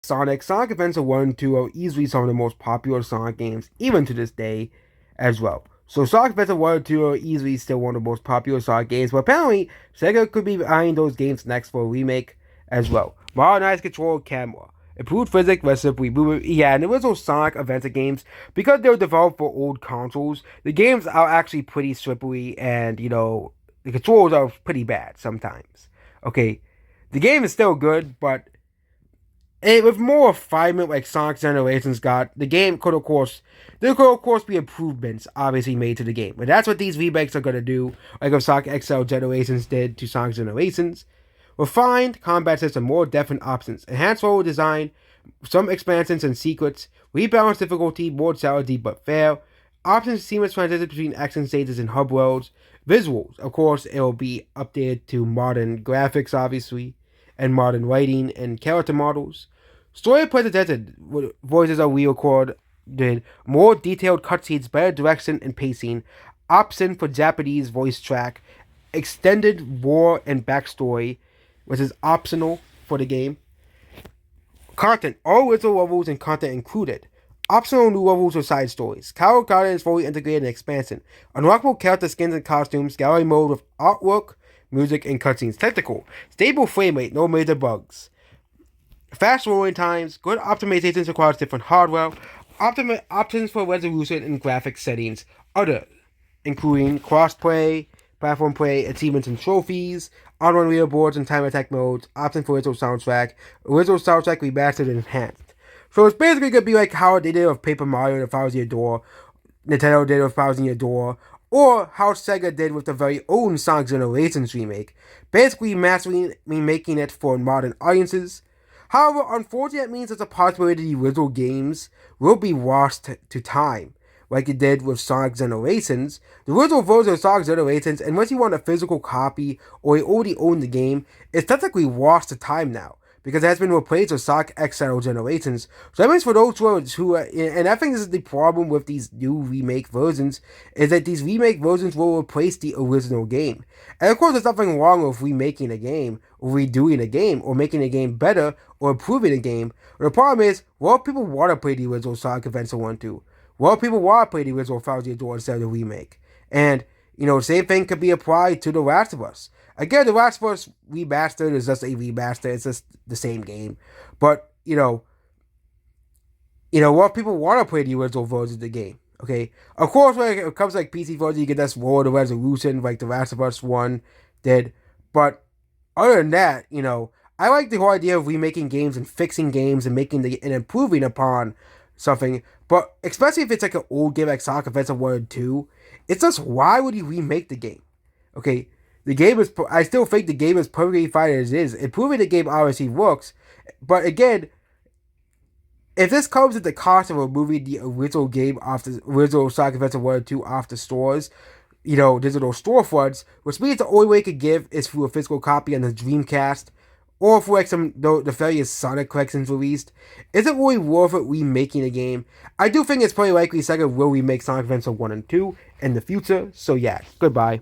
Sonic Adventure 1 and 2 are easily some of the most popular Sonic games, even to this day, as well. So Sonic Adventure 1 and 2 are easily still one of the most popular Sonic games, but apparently Sega could be behind those games next for a remake as well. Modernized control camera, improved physics, recipe, yeah, and the original Sonic Adventure games, because they were developed for old consoles, the games are actually pretty slippery and, the controls are pretty bad sometimes. Okay, the game is still good, but with more refinement like Sonic Generations got, the game could of course there could of course be improvements obviously made to the game. But that's what these remakes are gonna do, like what Sonic XL Generations did to Sonic Generations. Refined combat system, more definite options, enhanced level design, some expansions and secrets, rebalanced difficulty, more challenging but fair, options seamless transition between action stages and hub worlds, visuals, of course it will be updated to modern graphics obviously, and modern writing and character models. Story presented, voices are re-recorded, more detailed cutscenes, better direction and pacing, option for Japanese voice track, extended war and backstory, which is optional for the game. Content, all original levels and content included. Optional new levels or side stories. Carol Garden is fully integrated in expansion. Unlockable character skins and costumes. Gallery mode with artwork, music, and cutscenes. Technical. Stable frame rate, no major bugs. Fast rolling times. Good optimizations across different hardware. Options for resolution and graphic settings. Other, including crossplay, platform play, achievements and trophies, on-run leaderboards and time attack modes, option for original soundtrack remastered and enhanced. So it's basically gonna be like how they did with Paper Mario and the Thousand Year Door, Nintendo did with Thousand Year Door, or how Sega did with the very own Sonic Generations remake, basically mastering remaking it for modern audiences. However, unfortunately, that means there's a possibility the original games will be lost to time, like it did with Sonic Generations. The original version of Sonic Generations, unless you want a physical copy or you already own the game, is technically lost to time now, because it has been replaced with Sonic XL Generations. So that means for those who and I think this is the problem with these new remake versions, is that these remake versions will replace the original game. And of course, there's nothing wrong with remaking a game, or redoing a game, or making a game better, or improving a game. But the problem is, well, people want to play the original Sonic Adventure 1 2. Well, people want to play the original Thousand Year Door instead of the remake. And, the same thing could be applied to The Last of Us. Again, The Last of Us Remastered is just a remaster. It's just the same game. But, what people want to play the original version of the game. Okay? Of course, when it comes to like PC version, you get this lower the resolution like The Last of Us 1 did. But other than that, I like the whole idea of remaking games and fixing games and and improving upon something. But especially if it's like an old game like Sonic Adventure 1 and 2, it's just why would you remake the game? Okay, the game is. I still think the game is perfectly fine as it is. Improving the game obviously works, but again, if this comes at the cost of removing the original game off the original Sonic Adventure 1 and 2 off the stores, digital storefronts, which means the only way it could give is through a physical copy on the Dreamcast, or for like the various Sonic collections released, isn't really worth it remaking the game. I do think it's pretty likely Sega will remake Sonic Adventure 1 and 2 in the future, so yeah, goodbye.